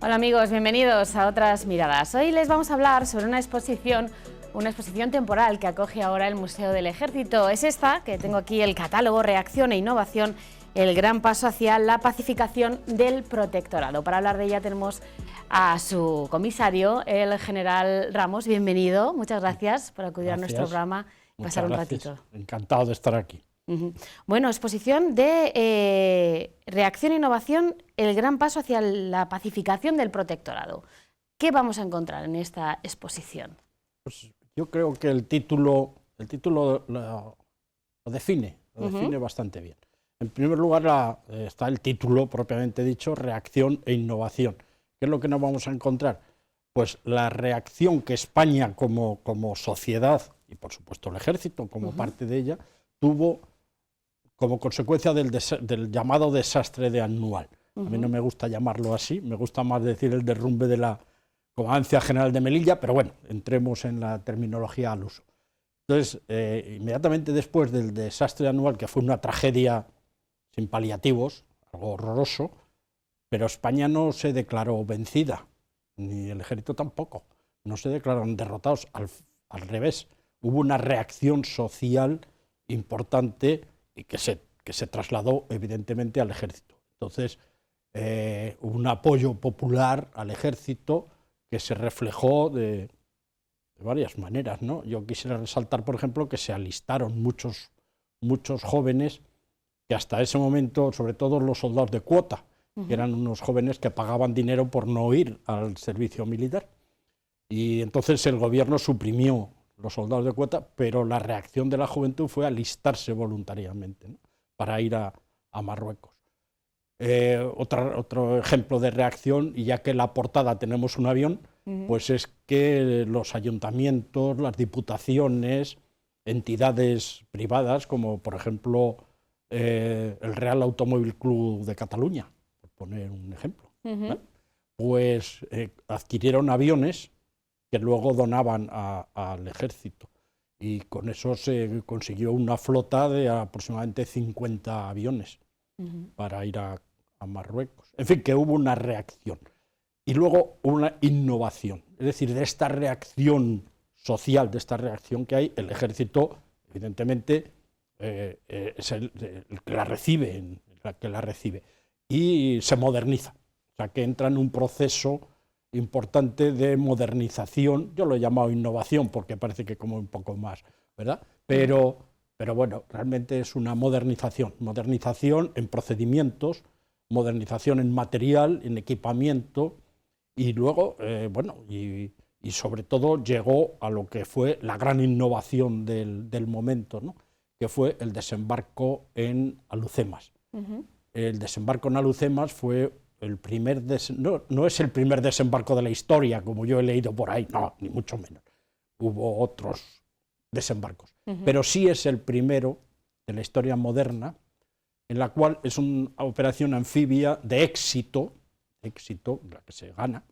Hola amigos, bienvenidos a Otras Miradas. Hoy les vamos a hablar sobre una exposición temporal que acoge ahora el Museo del Ejército. Es esta, que tengo aquí el catálogo Reacción e Innovación, el gran paso hacia la pacificación del protectorado. Para hablar de ella tenemos a su comisario, el general Ramos. Bienvenido, muchas gracias por acudir a nuestro programa y pasar un ratito. Encantado de estar aquí. Bueno, exposición de Reacción e Innovación, el gran paso hacia la pacificación del protectorado. ¿Qué vamos a encontrar en esta exposición? Pues yo creo que el título lo define bastante bien. En primer lugar está el título propiamente dicho, Reacción e Innovación. ¿Qué es lo que nos vamos a encontrar? Pues la reacción que España como sociedad, y por supuesto el Ejército como parte de ella, tuvo como consecuencia del llamado desastre de Anual. A mí no me gusta llamarlo así, me gusta más decir el derrumbe de la Comandancia General de Melilla, pero bueno, entremos en la terminología al uso. Entonces, inmediatamente después del desastre de Anual, que fue una tragedia sin paliativos, algo horroroso, pero España no se declaró vencida, ni el Ejército tampoco, no se declararon derrotados, al revés, hubo una reacción social importante y que se trasladó evidentemente al Ejército. Entonces, hubo un apoyo popular al Ejército que se reflejó de varias maneras, ¿no? Yo quisiera resaltar, por ejemplo, que se alistaron muchos jóvenes que hasta ese momento, sobre todo los soldados de cuota, que eran unos jóvenes que pagaban dinero por no ir al servicio militar. Y entonces el gobierno suprimió los soldados de cuota, pero la reacción de la juventud fue alistarse voluntariamente, ¿no?, para ir a Marruecos. Otro ejemplo de reacción, y ya que en la portada tenemos un avión, pues es que los ayuntamientos, las diputaciones, entidades privadas, como por ejemplo el Real Automóvil Club de Cataluña, por poner un ejemplo, pues adquirieron aviones que luego donaban al Ejército, y con eso se consiguió una flota de aproximadamente 50 aviones para ir a Marruecos. En fin, que hubo una reacción. Y luego una innovación, es decir, de esta reacción social, de esta reacción que hay, el Ejército, evidentemente, es el que la recibe, y se moderniza, o sea, que entra en un proceso importante de modernización. Yo lo he llamado innovación porque parece que como un poco más, ¿verdad? Pero bueno, realmente es una modernización en procedimientos, modernización en material, en equipamiento, y luego, y sobre todo llegó a lo que fue la gran innovación del momento, ¿no?, que fue el desembarco en Alhucemas. El desembarco en Alhucemas fue el primer no es el primer desembarco de la historia, como yo he leído por ahí, no, ni mucho menos. Hubo otros desembarcos, pero sí es el primero de la historia moderna, en la cual es una operación anfibia de éxito, la que se gana,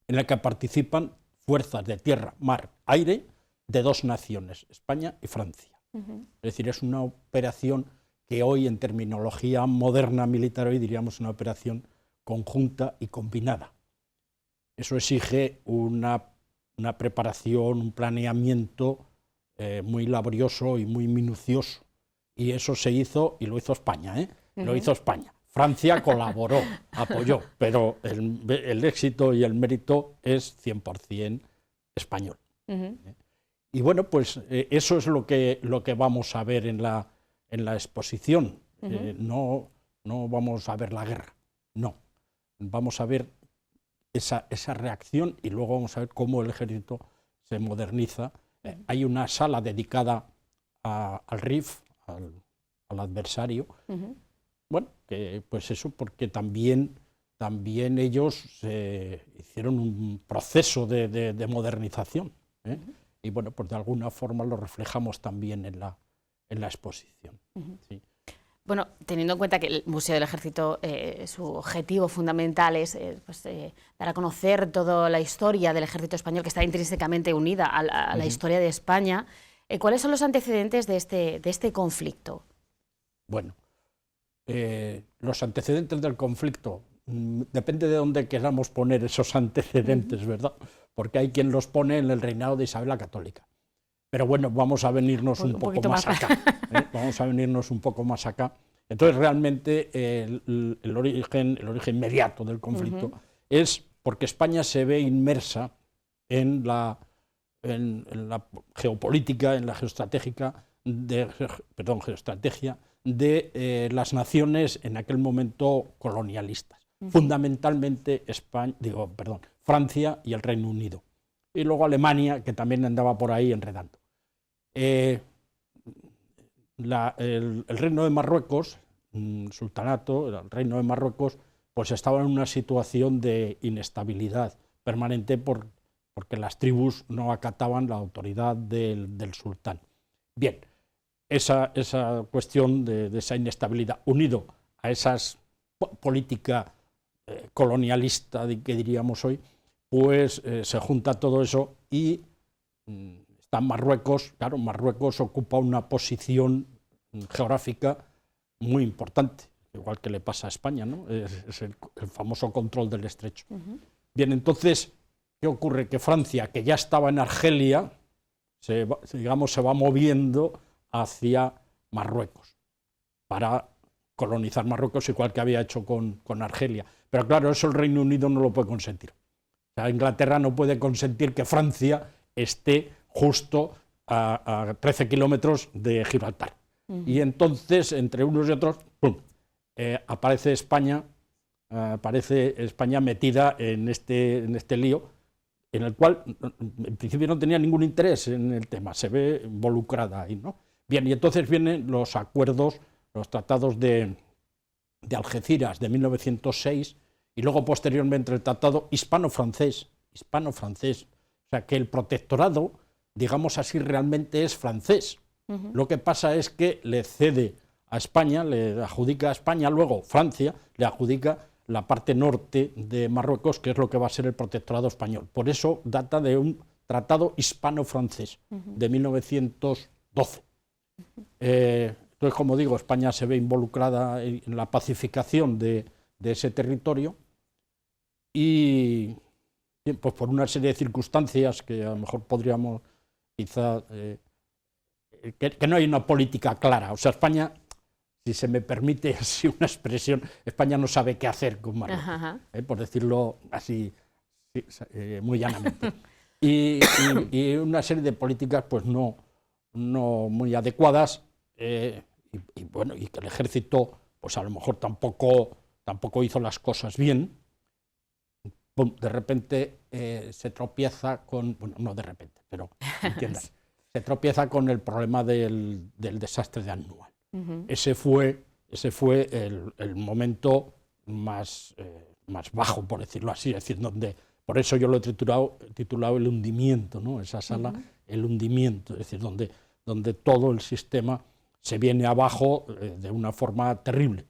en la que participan fuerzas de tierra, mar, aire, de dos naciones, España y Francia. Es decir, es una operación que hoy en terminología moderna militar hoy diríamos una operación conjunta y combinada. Eso exige una preparación, un planeamiento muy laborioso y muy minucioso. Y eso se hizo, y lo hizo España, lo hizo España. Francia colaboró, apoyó, pero el éxito y el mérito es 100% español. Y bueno, pues eso es lo que vamos a ver en la exposición. No vamos a ver la guerra, no. Vamos a ver esa reacción, y luego vamos a ver cómo el Ejército se moderniza. Hay una sala dedicada al RIF, al adversario. Bueno, que pues eso, porque también ellos hicieron un proceso de modernización. Y bueno, pues de alguna forma lo reflejamos también en la exposición. Sí. Bueno, teniendo en cuenta que el Museo del Ejército, su objetivo fundamental es dar a conocer toda la historia del Ejército español, que está intrínsecamente unida a la historia de España, ¿cuáles son los antecedentes de este conflicto? Bueno, los antecedentes del conflicto, depende de dónde queramos poner esos antecedentes, ¿verdad? Porque hay quien los pone en el reinado de Isabel la Católica. Pero bueno, vamos a venirnos un poco más acá. Vamos a venirnos un poco más acá. Entonces, realmente, el origen inmediato del conflicto es porque España se ve inmersa en la geopolítica, en la geoestrategia de las naciones en aquel momento colonialistas. Fundamentalmente Francia y el Reino Unido. Y luego Alemania, que también andaba por ahí enredando. El Reino de Marruecos, sultanato, el Reino de Marruecos, pues estaba en una situación de inestabilidad permanente porque las tribus no acataban la autoridad del sultán. Bien, esa cuestión de esa inestabilidad, unido a esa política colonialista que diríamos hoy, pues se junta todo eso y está Marruecos. Claro, Marruecos ocupa una posición geográfica muy importante, igual que le pasa a España, ¿no? Es el famoso control del estrecho. Bien, entonces, ¿qué ocurre? Que Francia, que ya estaba en Argelia, se va moviendo hacia Marruecos para colonizar Marruecos, igual que había hecho con Argelia. Pero claro, eso el Reino Unido no lo puede consentir. O sea, Inglaterra no puede consentir que Francia esté justo a 13 kilómetros de Gibraltar. Y entonces, entre unos y otros, ¡pum!, aparece España metida en este lío, en el cual en principio no tenía ningún interés en el tema, se ve involucrada ahí, ¿no? Bien, y entonces vienen los acuerdos, los tratados de Algeciras de 1906 y luego posteriormente el tratado hispano-francés, o sea que el protectorado, digamos así, realmente es francés. Lo que pasa es que le cede a España, le adjudica a España, luego Francia le adjudica la parte norte de Marruecos, que es lo que va a ser el protectorado español. Por eso data de un tratado hispano-francés de 1912. Entonces, como digo, España se ve involucrada en la pacificación de ese territorio y pues por una serie de circunstancias que a lo mejor podríamos quizá... que no hay una política clara. O sea, España, si se me permite así una expresión, España no sabe qué hacer con Marruecos, por decirlo así muy llanamente. Y una serie de políticas pues no muy adecuadas, y bueno, y que el ejército pues a lo mejor tampoco hizo las cosas bien. Pum, de repente se tropieza con, bueno, no de repente, pero entiendas, se tropieza con el problema del desastre de Anual. Ese fue el momento más bajo, por decirlo así, es decir, donde, por eso yo lo he titulado el hundimiento, ¿no? Esa sala, el hundimiento, es decir, donde todo el sistema se viene abajo de una forma terrible,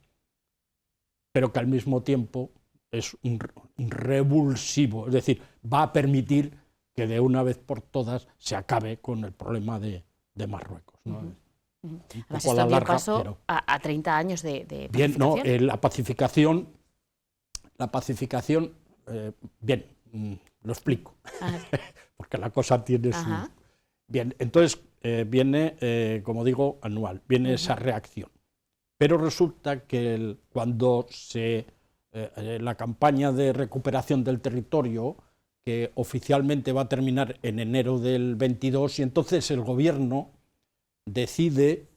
pero que al mismo tiempo es un revulsivo, es decir, va a permitir que de una vez por todas se acabe con el problema de Marruecos, ¿no? Además, esto dio paso a 30 años de pacificación. Bien, no, la pacificación, bien, lo explico, porque la cosa tiene su... Bien, entonces viene, como digo, Anual, viene esa reacción. Pero resulta que cuando la campaña de recuperación del territorio, que oficialmente va a terminar en enero del 22, y entonces el gobierno decide,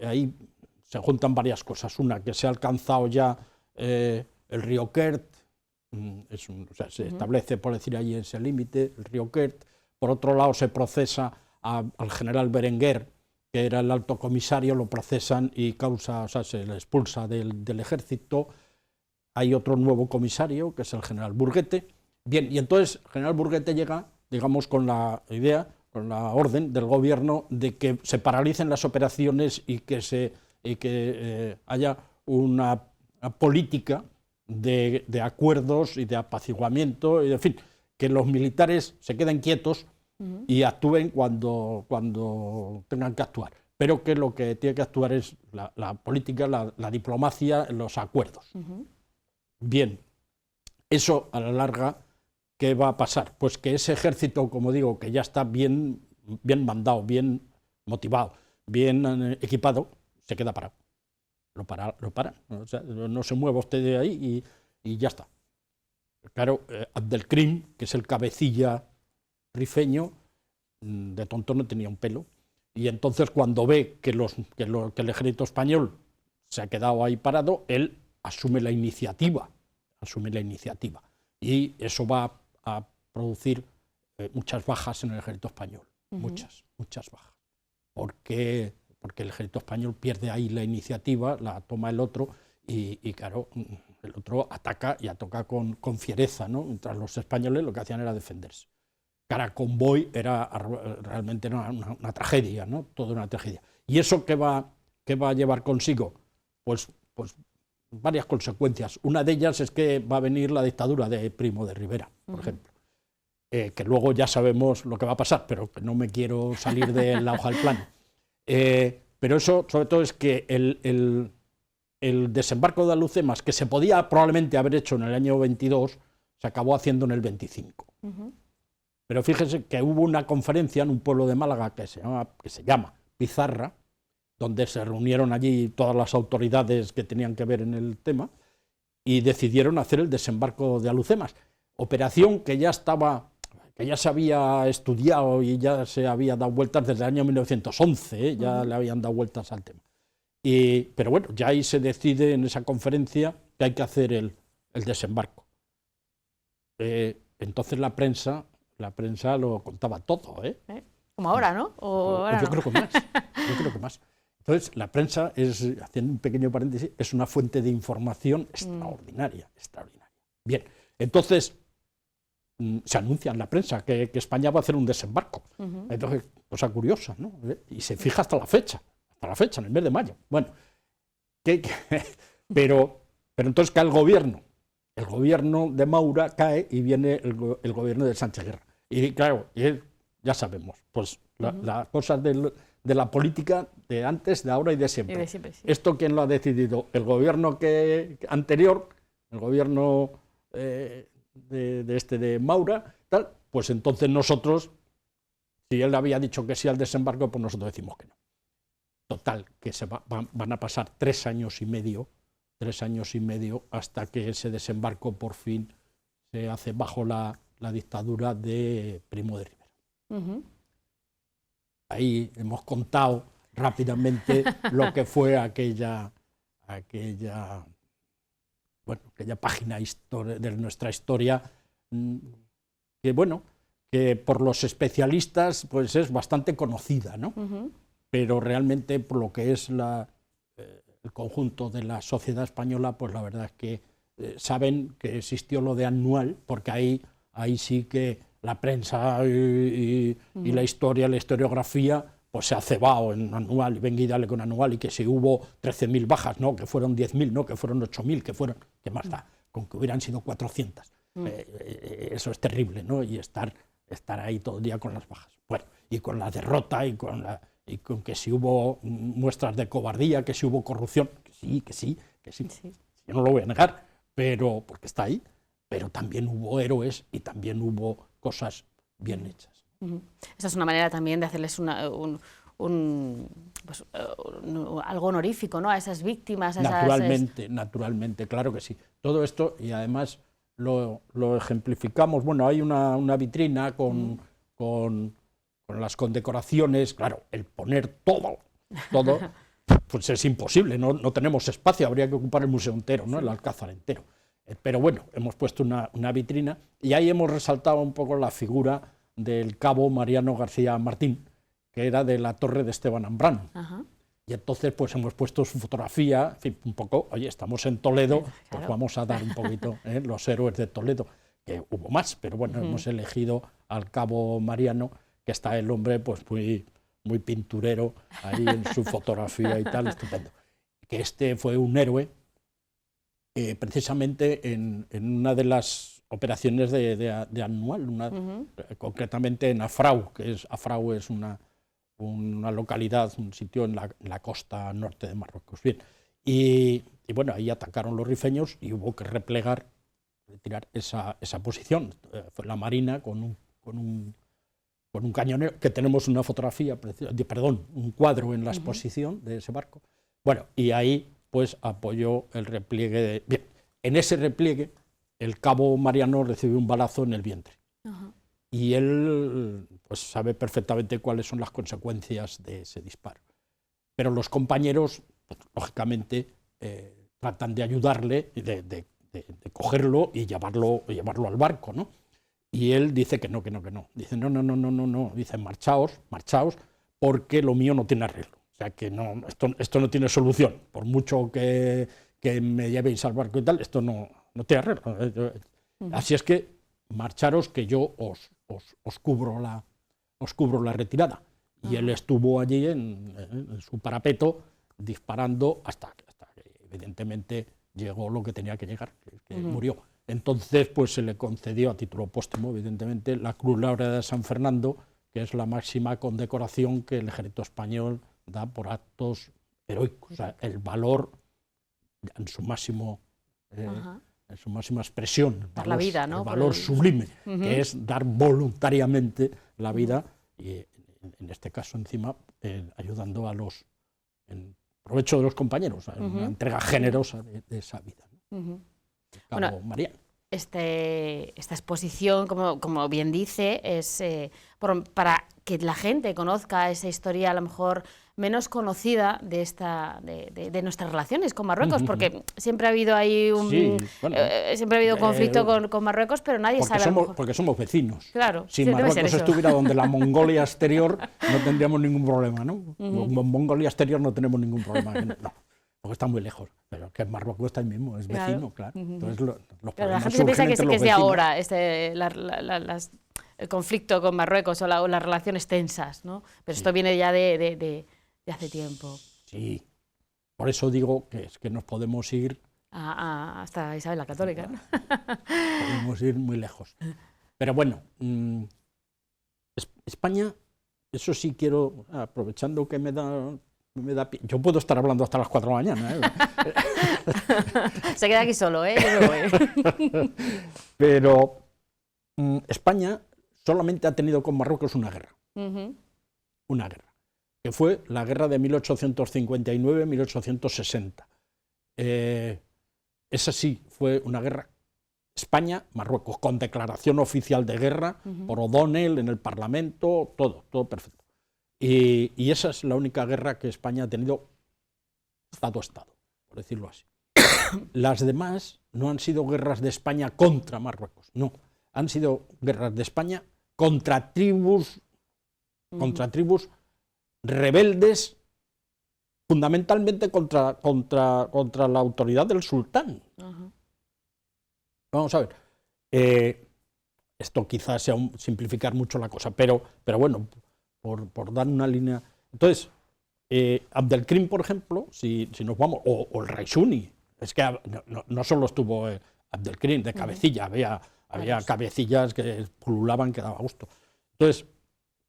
ahí se juntan varias cosas. Una, que se ha alcanzado ya el río Kert, o sea, se establece, por decir allí, ese límite, el río Kert. Por otro lado, se procesa al general Berenguer, que era el alto comisario, lo procesan y se le expulsa del ejército. Hay otro nuevo comisario, que es el general Burguete. Bien, y entonces el general Burguete llega, digamos, con la idea, con la orden del gobierno de que se paralicen las operaciones y que haya una política de acuerdos y de apaciguamiento, y en fin, que los militares se queden quietos y actúen cuando tengan que actuar, pero que lo que tiene que actuar es la política, la diplomacia, los acuerdos. Bien, eso a la larga, ¿qué va a pasar? Pues que ese ejército, como digo, que ya está bien mandado, bien motivado, bien equipado, se queda parado. Lo paran. O sea, no se mueva usted de ahí y ya está. Claro, Abdelkrim, que es el cabecilla rifeño, de tonto no tenía un pelo. Y entonces cuando ve que el ejército español se ha quedado ahí parado, él asume la iniciativa. Y eso va a producir muchas bajas en el ejército español. Muchas bajas. Porque el ejército español pierde ahí la iniciativa, la toma el otro, y claro, el otro ataca y ataca con fiereza, ¿no? Mientras los españoles lo que hacían era defenderse. Cada convoy era realmente una tragedia, ¿no? Toda una tragedia. ¿Y eso qué va a llevar consigo? Pues varias consecuencias. Una de ellas es que va a venir la dictadura de Primo de Rivera, por ejemplo. Que luego ya sabemos lo que va a pasar, pero que no me quiero salir de la hoja del plano. Pero eso, sobre todo, es que el desembarco de Alhucemas, que se podía probablemente haber hecho en el año 22, se acabó haciendo en el 25. Pero fíjense que hubo una conferencia en un pueblo de Málaga que se llama Pizarra, donde se reunieron allí todas las autoridades que tenían que ver en el tema y decidieron hacer el desembarco de Alhucemas. Operación que ya se había estudiado y ya se había dado vueltas desde el año 1911, ya le habían dado vueltas al tema. Pero bueno, ya ahí se decide en esa conferencia que hay que hacer el desembarco. Entonces la prensa lo contaba todo. Como ahora, ¿no? Yo creo que más. Entonces la prensa, haciendo un pequeño paréntesis, es una fuente de información extraordinaria. Bien, entonces se anuncia en la prensa que España va a hacer un desembarco. Entonces, cosa curiosa, ¿no? Y se fija hasta la fecha, en el mes de mayo. Bueno, pero entonces cae el gobierno de Maura cae y viene el gobierno de Sánchez Guerra. Y claro, ya sabemos, pues las cosas de la política de antes, de ahora y de siempre. Sí. ¿Esto quién lo ha decidido? El gobierno anterior, el gobierno de Maura, tal, pues entonces nosotros, si él había dicho que sí al desembarco, pues nosotros decimos que no. Total, que van a pasar 3 años y medio hasta que ese desembarco por fin se hace bajo la dictadura de Primo de Rivera. Ahí hemos contado rápidamente lo que fue aquella página de nuestra historia, que por los especialistas pues es bastante conocida, ¿no? Pero realmente por lo que es el conjunto de la sociedad española, pues la verdad es que saben que existió lo de Anual, porque ahí sí que la prensa y la historiografía, pues se ha cebado en Anual, y venga y dale con Anual, y que si hubo 13.000 bajas, no, que fueron 10.000, no, que fueron 8.000, ¿qué más da? Con que hubieran sido 400. Eso es terrible, ¿no? Y estar ahí todo el día con las bajas. Bueno, y con la derrota y con que si hubo muestras de cobardía, que si hubo corrupción, que sí. Yo no lo voy a negar, pero porque está ahí, pero también hubo héroes y también hubo cosas bien hechas. Esa es una manera también de hacerles algo honorífico, ¿no? A esas víctimas. Naturalmente, claro que sí. Todo esto, y además lo ejemplificamos, bueno, hay una vitrina con las condecoraciones, claro, el poner todo, pues es imposible, no tenemos espacio, habría que ocupar el museo entero, ¿no? El Alcázar entero. Pero bueno, hemos puesto una vitrina y ahí hemos resaltado un poco la figura del cabo Mariano García Martín, que era de la torre de Esteban Ambrán. Y entonces pues hemos puesto su fotografía, en fin, un poco, oye, estamos en Toledo, pues vamos a dar un poquito los héroes de Toledo, que hubo más, pero bueno, hemos elegido al cabo Mariano, que está el hombre pues muy pinturero ahí en su fotografía y tal, estupendo. Que este fue un héroe, precisamente en una de las operaciones de Anual, concretamente en Afrau, Afrau es una localidad, un sitio en la costa norte de Marruecos. Bien, y y bueno, ahí atacaron los rifeños y hubo que retirar esa posición. Fue la Marina con un cañonero, que tenemos una fotografía, perdón, un cuadro en la exposición de ese barco. Bueno, y ahí pues apoyó el repliegue. Bien, en ese repliegue el cabo Mariano recibió un balazo en el vientre. Y él pues sabe perfectamente cuáles son las consecuencias de ese disparo. Pero los compañeros, pues, lógicamente, tratan de ayudarle, de cogerlo y llevarlo al barco, ¿no? Y él dice que no. Dice, no. Dice, marchaos, porque lo mío no tiene arreglo. O sea, que no, esto no tiene solución. Por mucho que me llevéis al barco y tal, esto no tiene arreglo. Así es que marcharos, que yo os cubro la retirada. Y él estuvo allí en su parapeto disparando hasta que evidentemente llegó lo que tenía que llegar, que murió. Entonces pues se le concedió a título póstumo, evidentemente, la Cruz Laureada de San Fernando, que es la máxima condecoración que el ejército español da por actos heroicos. O sea, el valor en su máxima expresión, dar la vida, ¿no? El valor sublime, que es dar voluntariamente la vida, y en este caso encima ayudando en provecho de los compañeros, una entrega generosa de esa vida, ¿no? Bueno, Mariano. Esta exposición, como bien dice, es para que la gente conozca esa historia a lo mejor menos conocida de nuestras relaciones con Marruecos, porque siempre ha habido ahí siempre ha habido conflicto con Marruecos, pero nadie sabe. Porque somos vecinos. Claro, si Marruecos estuviera donde la Mongolia exterior, no tendríamos ningún problema, ¿no? Con Mongolia exterior no tenemos ningún problema. No. Porque está muy lejos, pero que Marruecos está ahí mismo, es vecino, claro. Entonces, la gente se piensa que es de ahora el conflicto con Marruecos o las relaciones tensas, ¿no? Pero esto viene ya de hace tiempo. Sí, por eso digo que nos podemos ir hasta Isabel la Católica, ¿no? Podemos ir muy lejos. Pero bueno, España, eso sí quiero, aprovechando que me da yo puedo estar hablando hasta las 4 de la mañana, ¿eh? Se queda aquí solo, ¿eh? Yo me voy. Pero España solamente ha tenido con Marruecos una guerra. Una guerra, que fue la guerra de 1859-1860. Esa sí fue una guerra España-Marruecos, con declaración oficial de guerra por O'Donnell en el Parlamento, todo perfecto. Y esa es la única guerra que España ha tenido Estado a Estado, por decirlo así. Las demás no han sido guerras de España contra Marruecos, no. Han sido guerras de España contra tribus rebeldes, fundamentalmente contra la autoridad del sultán. Vamos a ver. Esto quizás sea simplificar mucho la cosa, pero bueno, por dar una línea. Entonces, Abdelkrim, por ejemplo, si nos vamos, o el Raisuni, es que no solo estuvo Abdelkrim de cabecilla, había cabecillas que pululaban, que daba gusto. Entonces,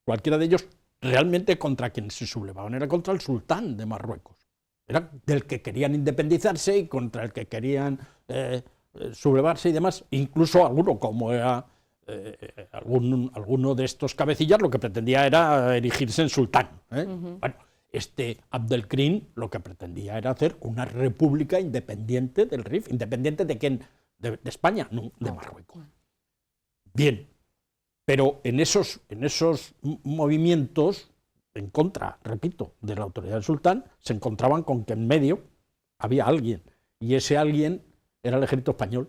cualquiera de ellos, realmente contra quien se sublevaban era contra el sultán de Marruecos. Era del que querían independizarse y contra el que querían sublevarse y demás. Incluso alguno, como era alguno de estos cabecillas, lo que pretendía era erigirse en sultán. Bueno, este Abdelkrim lo que pretendía era hacer una república independiente del Rif. ¿Independiente de quién? De España, no, de Marruecos. Bien, pero en esos movimientos en contra, repito, de la autoridad del sultán, se encontraban con que en medio había alguien, y ese alguien era el ejército español.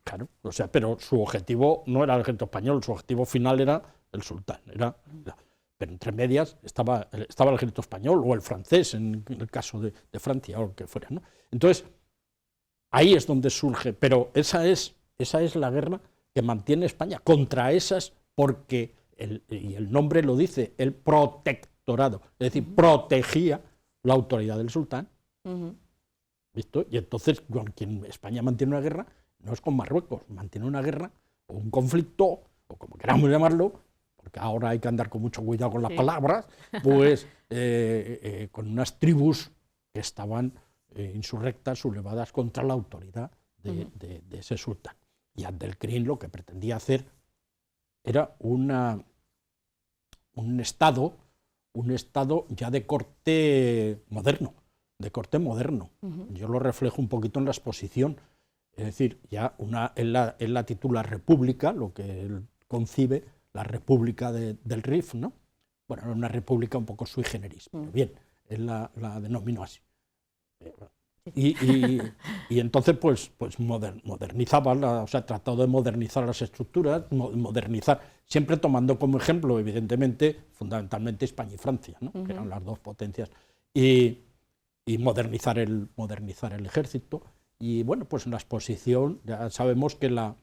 Claro, o sea, pero su objetivo no era el ejército español, su objetivo final era el sultán. Pero entre medias estaba el ejército español o el francés, en el caso de Francia o lo que fuera, ¿no? Entonces, ahí es donde surge, pero esa es la guerra que mantiene España contra esas, porque y el nombre lo dice, el protectorado, es decir, protegía la autoridad del sultán. ¿Visto? Y entonces, con quien España mantiene una guerra, no es con Marruecos, mantiene una guerra o un conflicto, o como queramos llamarlo, porque ahora hay que andar con mucho cuidado con las palabras, pues con unas tribus que estaban insurrectas, sublevadas contra la autoridad de ese sultán. Y Abdelkrim lo que pretendía hacer era un estado ya de corte moderno, Yo lo reflejo un poquito en la exposición, es decir, ya él la titula República, lo que él concibe, la República del Rif, ¿no? Bueno, era una república un poco sui generis, pero bien, él la denominó así. Y entonces pues modernizaba, o sea, trató de modernizar las estructuras, siempre tomando como ejemplo, evidentemente, fundamentalmente España y Francia, ¿no? Que eran las dos potencias, y modernizar el ejército. Y bueno, pues en la exposición ya sabemos que la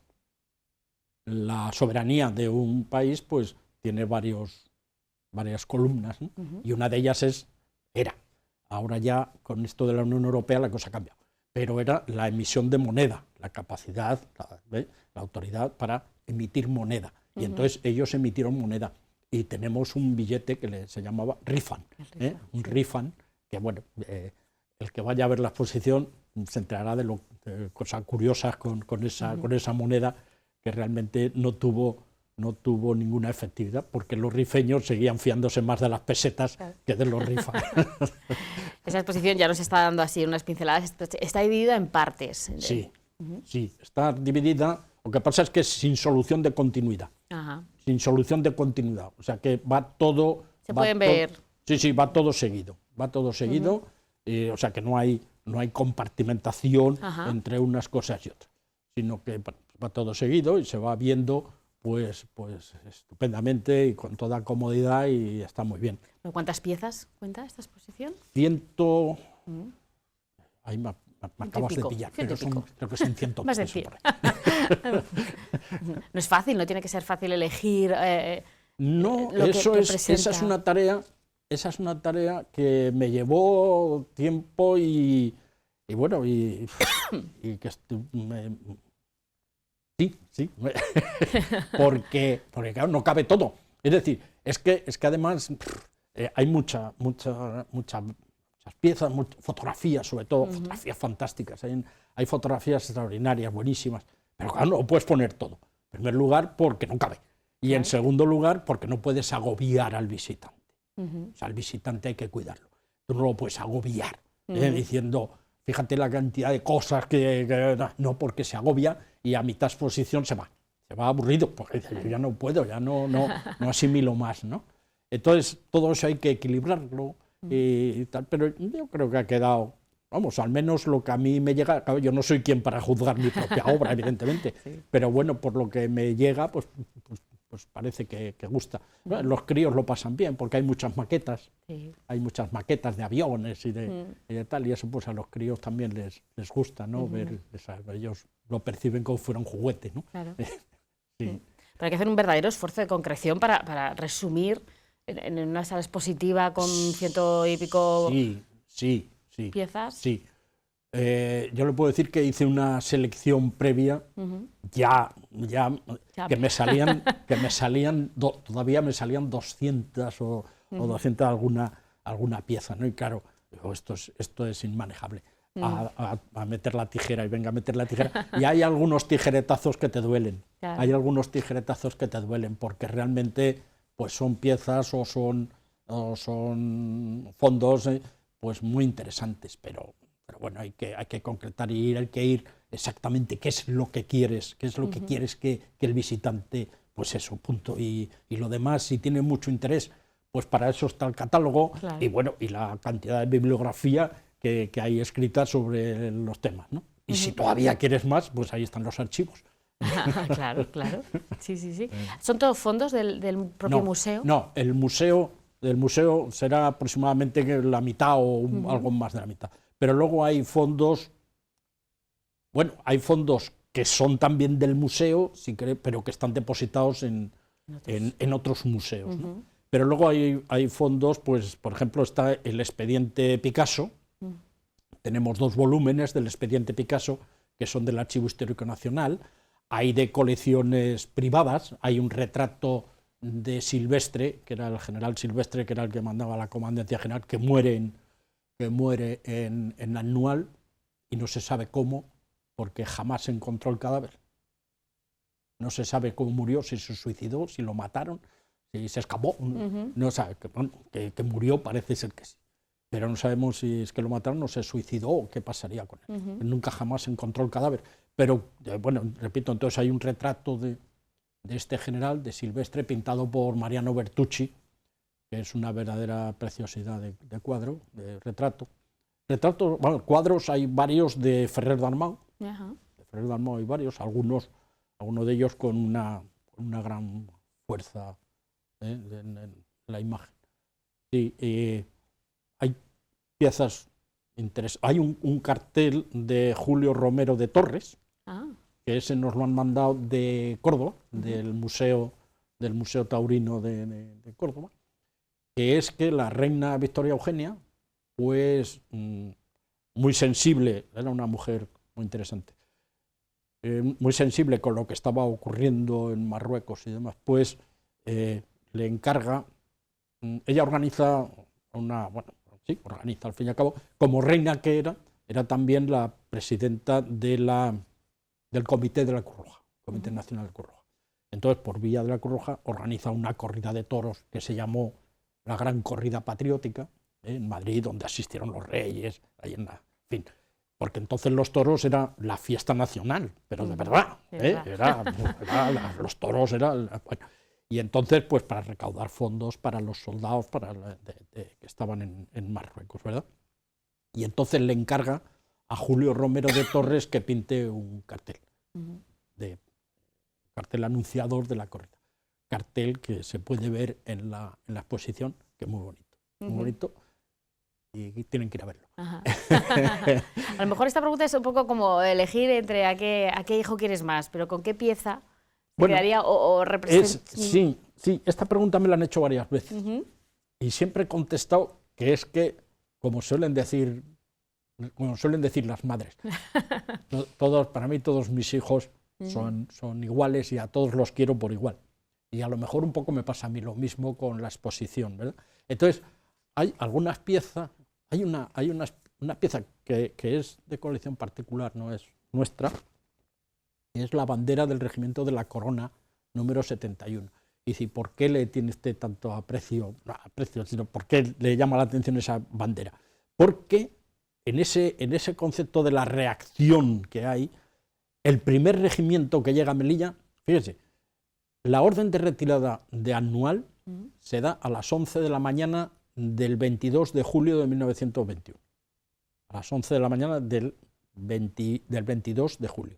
soberanía de un país pues tiene varias columnas, ¿no? Y una de ellas era. Ahora ya con esto de la Unión Europea la cosa ha cambiado, pero era la emisión de moneda, la capacidad, la autoridad para emitir moneda. Y entonces ellos emitieron moneda y tenemos un billete que se llamaba Rifan, un Rifan, que bueno, el que vaya a ver la exposición se enterará de cosas curiosas con esa moneda que realmente no tuvo ninguna efectividad, porque los rifeños seguían fiándose más de las pesetas que de los rifas. Esa exposición ya nos está dando así unas pinceladas, está dividida en partes. Sí, sí, está dividida, lo que pasa es que es sin solución de continuidad. Sin solución de continuidad, o sea que va todo... Se pueden ver... Sí, va todo seguido, o sea que no hay compartimentación entre unas cosas y otras, sino que va todo seguido y se va viendo pues estupendamente y con toda comodidad y está muy bien. ¿Cuántas piezas cuenta esta exposición? Ahí me acabas de pillar, pero creo que son 100 más de 100. No es fácil, no tiene que ser fácil elegir. No, esa es una tarea que me llevó tiempo y bueno, y que sí, porque claro, no cabe todo. Es decir, es que además hay muchas piezas, fotografías, sobre todo, fotografías fantásticas. Hay fotografías extraordinarias, buenísimas, pero claro, no lo puedes poner todo. En primer lugar, porque no cabe. Y en segundo lugar, porque no puedes agobiar al visitante. O sea, al visitante hay que cuidarlo. Tú no lo puedes agobiar, diciendo... Fíjate la cantidad de cosas no, porque se agobia y a mitad de exposición se va aburrido, porque dice, yo ya no puedo, ya no asimilo más, ¿no? Entonces, todo eso hay que equilibrarlo y tal, pero yo creo que ha quedado, vamos, al menos lo que a mí me llega, claro, yo no soy quien para juzgar mi propia obra, evidentemente, pero bueno, por lo que me llega, pues parece que gusta. Los críos lo pasan bien porque hay muchas maquetas, hay muchas maquetas de aviones y de tal, y eso pues a los críos también les gusta, ¿no? Ellos lo perciben como si fuera un juguete, ¿no? Claro. Pero hay que hacer un verdadero esfuerzo de concreción para resumir en una sala expositiva con 100 y pico piezas. Sí. Yo le puedo decir que hice una selección previa, ya que me salían, todavía me salían 200 o 200 alguna pieza, ¿no? Y claro, digo, esto es inmanejable. A meter la tijera y venga a meter la tijera. Y hay algunos tijeretazos que te duelen. Claro. Hay algunos tijeretazos que te duelen porque realmente pues son piezas o son fondos pues muy interesantes, pero bueno, hay que concretar y hay que ir exactamente qué es lo que quieres, que el visitante, pues eso, punto. Y lo demás, si tiene mucho interés, pues para eso está el catálogo, claro. Y bueno, y la cantidad de bibliografía que hay escrita sobre los temas, ¿no? Y si todavía quieres más, pues ahí están los archivos. Claro. Sí. ¿Son todos fondos del propio museo? No, el museo será aproximadamente la mitad o algo más de la mitad. Pero luego hay fondos, que son también del museo, pero que están depositados en otros museos, ¿no? Pero luego hay fondos, pues por ejemplo está el expediente Picasso, tenemos 2 volúmenes del expediente Picasso, que son del Archivo Histórico Nacional, hay de colecciones privadas, hay un retrato de Silvestre, que era el general Silvestre, que era el que mandaba la Comandancia General, que muere que muere en Annual y no se sabe cómo, porque jamás se encontró el cadáver. No se sabe cómo murió, si se suicidó, si lo mataron, si se escapó. No sabe, que murió parece ser que sí. Pero no sabemos si es que lo mataron o se suicidó o qué pasaría con él. Nunca jamás se encontró el cadáver. Pero, bueno, repito, entonces hay un retrato de este general, de Silvestre, pintado por Mariano Bertucci, que es una verdadera preciosidad de cuadro, de retrato. Bueno, cuadros hay varios de Ferrer Dalmau. De Ferrer Dalmau hay varios, algunos de ellos con una gran fuerza en la imagen. Sí, hay piezas interesantes. Hay un cartel de Julio Romero de Torres, que ese nos lo han mandado de Córdoba, del Museo Taurino de Córdoba, que es que la reina Victoria Eugenia, pues muy sensible, era una mujer muy interesante, muy sensible con lo que estaba ocurriendo en Marruecos y demás, pues le encarga, ella organiza organiza al fin y al cabo, como reina que era también la presidenta del Comité de la Cruz Roja, Comité Nacional de la Cruz Roja. Entonces, por vía de la Cruz Roja, organiza una corrida de toros que se llamó la Gran Corrida Patriótica, en Madrid, donde asistieron los reyes, en fin, porque entonces los toros era la fiesta nacional, pero de verdad, los toros eran... Bueno, y entonces, pues para recaudar fondos para los soldados que estaban en Marruecos, ¿verdad? Y entonces le encarga a Julio Romero de Torres que pinte un cartel, cartel anunciador de la corrida. Cartel que se puede ver en la exposición, que es muy bonito, muy bonito, y tienen que ir a verlo. A lo mejor esta pregunta es un poco como elegir entre a qué hijo quieres más, pero con qué pieza quedaría o representa. Sí, esta pregunta me la han hecho varias veces y siempre he contestado que es que, como suelen decir las madres, para mí todos mis hijos son iguales y a todos los quiero por igual. Y a lo mejor un poco me pasa a mí lo mismo con la exposición, ¿verdad? Entonces, hay algunas piezas, hay una pieza que es de colección particular, no es nuestra, es la bandera del Regimiento de la Corona número 71. Y dice, ¿por qué le tiene usted tanto aprecio? No aprecio, sino ¿por qué le llama la atención esa bandera? Porque en ese concepto de la reacción que hay, el primer regimiento que llega a Melilla, fíjense, la orden de retirada de Annual se da a las 11 de la mañana del 22 de julio de 1921. A las 11 de la mañana del 22 de julio.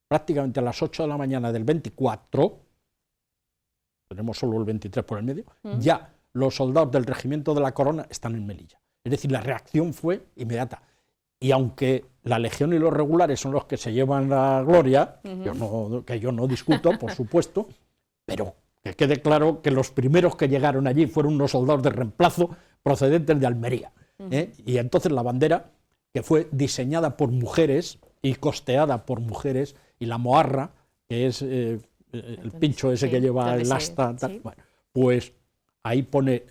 Prácticamente a las 8 de la mañana del 24, tenemos solo el 23 por el medio, ya los soldados del Regimiento de la Corona están en Melilla. Es decir, la reacción fue inmediata. Y aunque la Legión y los regulares son los que se llevan la gloria, que yo no discuto, por supuesto, pero que quede claro que los primeros que llegaron allí fueron unos soldados de reemplazo procedentes de Almería. Y entonces la bandera, que fue diseñada por mujeres y costeada por mujeres, y la moarra, que es el pincho ese que lleva el asta, bueno, pues ahí pone,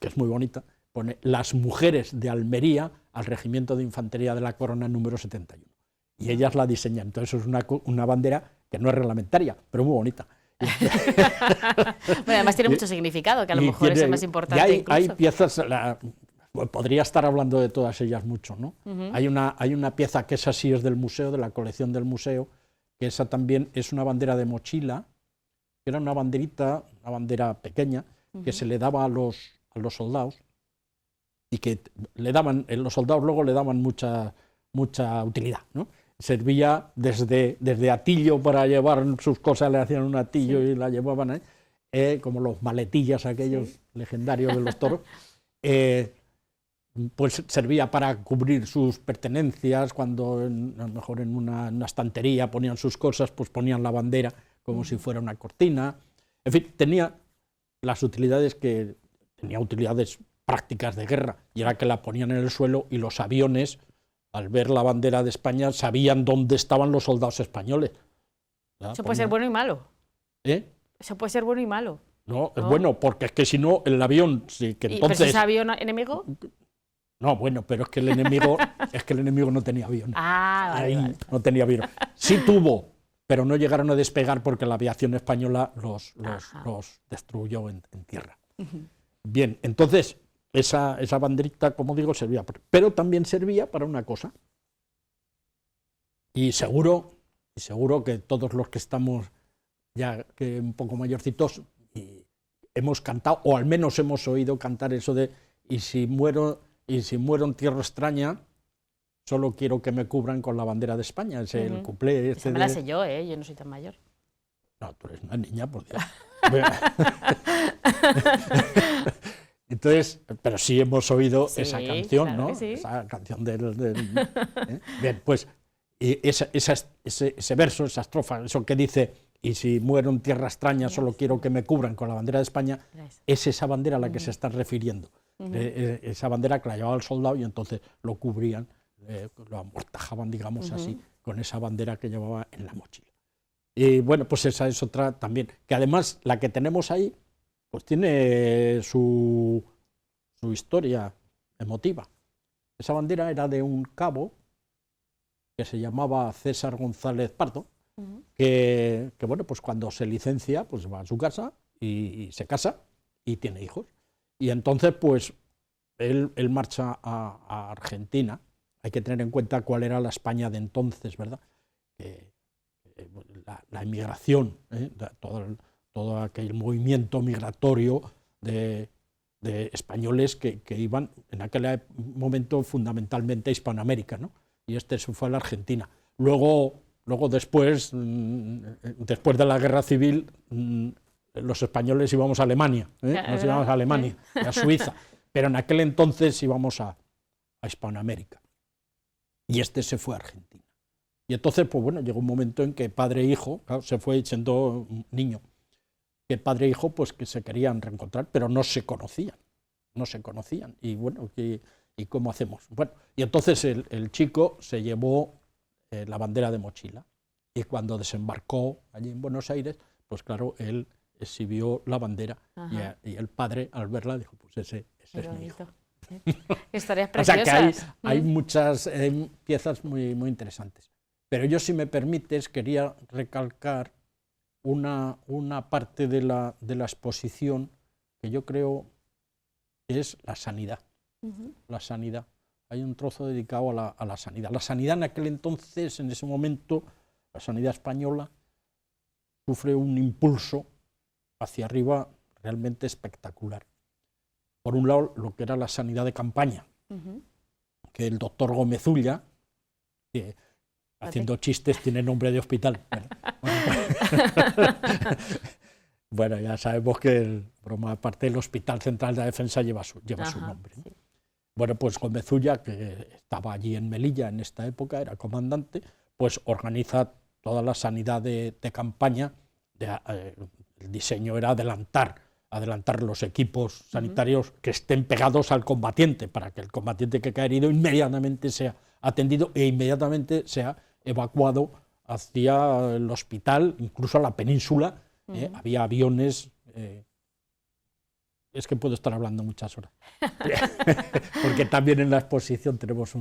que es muy bonita, pone las mujeres de Almería al Regimiento de Infantería de la Corona número 71. Y ellas la diseñan. Entonces es una bandera que no es reglamentaria, pero muy bonita. Bueno, además tiene mucho significado, que a lo mejor es el más importante. Hay piezas, podría estar hablando de todas ellas mucho, ¿no? Hay una pieza que esa sí es del museo, de la colección del museo, que esa también es una bandera de mochila, que era una bandera pequeña, que se le daba a los soldados, y que los soldados luego le daban mucha utilidad, ¿no? Servía desde atillo para llevar sus cosas, le hacían un atillo y la llevaban como los maletillas aquellos legendarios de los toros, pues servía para cubrir sus pertenencias, cuando a lo mejor en una estantería ponían sus cosas, pues ponían la bandera como si fuera una cortina, en fin, tenía utilidades prácticas de guerra, y era que la ponían en el suelo y los aviones, al ver la bandera de España, sabían dónde estaban los soldados españoles. Eso puede ser bueno y malo. Eso puede ser bueno y malo. No, es bueno, porque es que si no, el avión, sí, que entonces... ¿Pero si es avión enemigo? No, bueno, pero es que el enemigo no tenía avión. Ah, vale, Ahí vale. no tenía avión. Sí tuvo, pero no llegaron a despegar porque la aviación española los destruyó en tierra. Bien, entonces esa banderita, como digo, servía, pero también servía para una cosa. Y seguro que todos los que estamos ya que un poco mayorcitos hemos cantado, o al menos hemos oído cantar eso de y si muero en tierra extraña, solo quiero que me cubran con la bandera de España. Es el cuplé Esa me la sé yo, ¿eh? Yo no soy tan mayor. No, tú eres una niña, por Dios. Entonces, pero sí hemos oído esa canción, claro ¿no? que sí. Esa canción ¿eh? Bien, pues ese verso, esa estrofa, eso que dice, y si muero en tierra extraña, solo quiero que me cubran con la bandera de España, es esa bandera a la que se está refiriendo. Esa bandera que la llevaba el soldado y entonces lo cubrían, lo amortajaban, digamos así, con esa bandera que llevaba en la mochila. Y bueno, pues esa es otra también, que además la que tenemos ahí, pues tiene su historia emotiva. Esa bandera era de un cabo que se llamaba César González Pardo, que bueno, pues cuando se licencia, pues va a su casa y se casa y tiene hijos. Y entonces, pues, él marcha a Argentina. Hay que tener en cuenta cuál era la España de entonces, ¿verdad? La emigración, todo aquel movimiento migratorio de españoles que iban en aquel momento fundamentalmente a Hispanoamérica, ¿no? Y se fue a la Argentina. Luego después de la Guerra Civil, los españoles íbamos a Alemania, nos íbamos a Alemania, a Suiza, pero en aquel entonces íbamos a Hispanoamérica. Y se fue a Argentina. Y entonces, pues bueno, llegó un momento en que padre e hijo, claro, se fue siendo un niño, que padre e hijo pues que se querían reencontrar, pero no se conocían. Y bueno, ¿y cómo hacemos? Bueno, y entonces el chico se llevó la bandera de mochila. Y cuando desembarcó allí en Buenos Aires, pues claro, él exhibió la bandera y el padre, al verla, dijo, pues ese es mi hijo. Historias preciosas. O sea que hay muchas piezas muy, muy interesantes. Pero yo, si me permites, quería recalcar una parte de la exposición que yo creo que es la sanidad. La sanidad. Hay un trozo dedicado a la sanidad. La sanidad en aquel entonces, en ese momento, la sanidad española sufre un impulso hacia arriba realmente espectacular. Por un lado, lo que era la sanidad de campaña, que el doctor Gómez Ulla, que haciendo chistes tiene nombre de hospital. Bueno, ya sabemos que, broma aparte, el Hospital Central de la Defensa lleva su nombre, ¿no? Sí. Bueno, pues Gómez Ulla, que estaba allí en Melilla en esta época, era comandante, pues organiza toda la sanidad de campaña. El diseño era adelantar los equipos sanitarios que estén pegados al combatiente, para que el combatiente que cae herido inmediatamente sea atendido e inmediatamente sea evacuado hacia el hospital, incluso a la península. Había aviones. Es que puedo estar hablando muchas horas, porque también en la exposición tenemos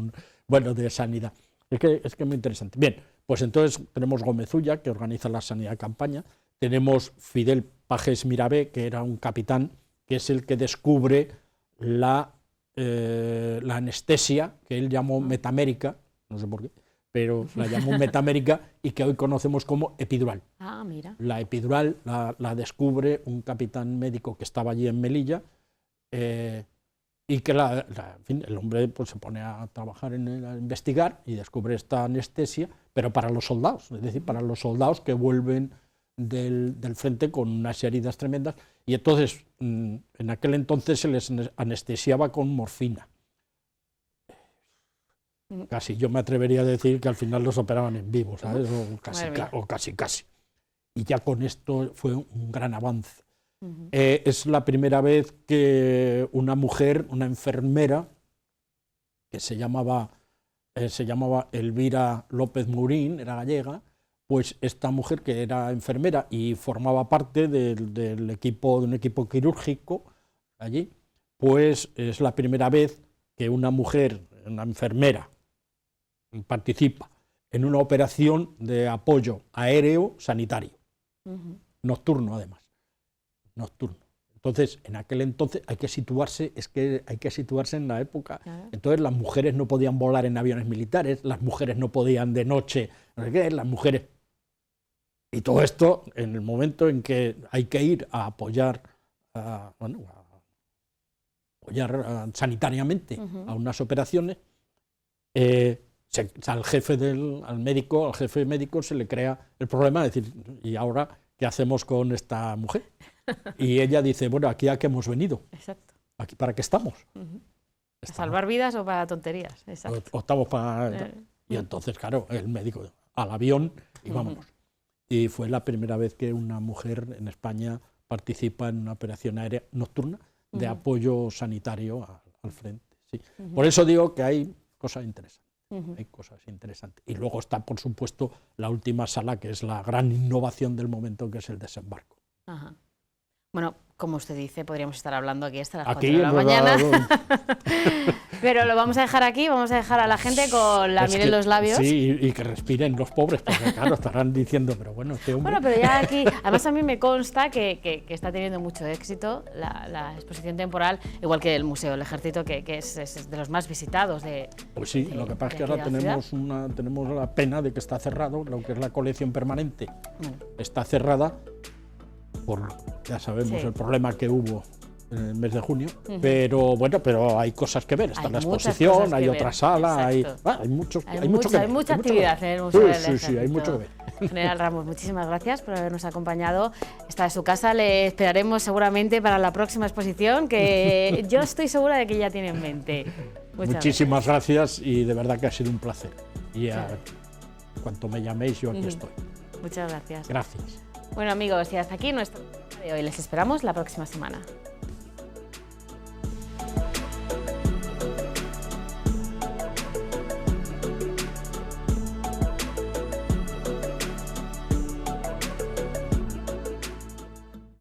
de sanidad. Es que es muy interesante. Bien, pues entonces tenemos Gómez Ulla, que organiza la sanidad de campaña. Tenemos Fidel Pajes Mirabé, que era un capitán, que es el que descubre la anestesia, que él llamó metamérica, no sé por qué, pero la llamó metamérica y que hoy conocemos como epidural. Ah, mira. La epidural la descubre un capitán médico que estaba allí en Melilla, y que en fin, el hombre pues, se pone a trabajar a investigar y descubre esta anestesia, pero para los soldados, es decir, para los soldados que vuelven del frente con unas heridas tremendas, y entonces en aquel entonces se les anestesiaba con morfina. Casi yo me atrevería a decir que al final los operaban en vivo, ¿sabes? O casi. Y ya con esto fue un gran avance. Es la primera vez que una mujer, una enfermera, que se llamaba Elvira López Mourín, era gallega, pues esta mujer, que era enfermera y formaba parte de un equipo quirúrgico allí, pues es la primera vez que una mujer, una enfermera, participa en una operación de apoyo aéreo sanitario, nocturno además, nocturno. Entonces, en aquel entonces hay que situarse, hay que situarse en la época. Claro. Entonces las mujeres no podían volar en aviones militares, las mujeres no podían de noche, no sé qué, las mujeres... Y todo esto en el momento en que hay que ir a apoyar, sanitariamente a unas operaciones, al jefe médico se le crea el problema de decir, ¿y ahora qué hacemos con esta mujer? Y ella dice, bueno, ¿aquí a qué hemos venido? Exacto. ¿Aquí para qué estamos? ¿Para salvar vidas o para tonterías? Exacto. O estamos para... Y entonces, claro, el médico al avión y vámonos. Y fue la primera vez que una mujer en España participa en una operación aérea nocturna de apoyo sanitario al frente. Sí. Por eso digo que hay cosas interesantes. Hay cosas interesantes. Y luego está, por supuesto, la última sala, que es la gran innovación del momento, que es el desembarco. Ajá. Bueno, como usted dice, podríamos estar hablando aquí hasta las 4 de la mañana. Pero lo vamos a dejar aquí, vamos a dejar a la gente con la miel en los labios. Sí, y que respiren los pobres, porque claro, estarán diciendo, pero bueno, este hombre... Bueno, pero ya aquí, además a mí me consta que está teniendo mucho éxito la exposición temporal, igual que el Museo del Ejército, que es de los más visitados de... Pues sí, lo que pasa es que ahora tenemos la pena de que está cerrado, lo que es la colección permanente, está cerrada por, ya sabemos, el problema que hubo en el mes de junio, pero bueno, pero hay cosas que ver, está la exposición, hay otra sala, hay mucho que ver. Hay mucha actividad en el Museo del Ejército. Sí, hay mucho que ver. General Ramos, muchísimas gracias por habernos acompañado. Esta es su casa, le esperaremos seguramente para la próxima exposición, que yo estoy segura de que ya tiene en mente. Muchísimas gracias y de verdad que ha sido un placer. Y cuanto me llaméis, yo aquí estoy. Muchas gracias. Gracias. Bueno amigos, y hasta aquí nuestro programa de hoy. Les esperamos la próxima semana.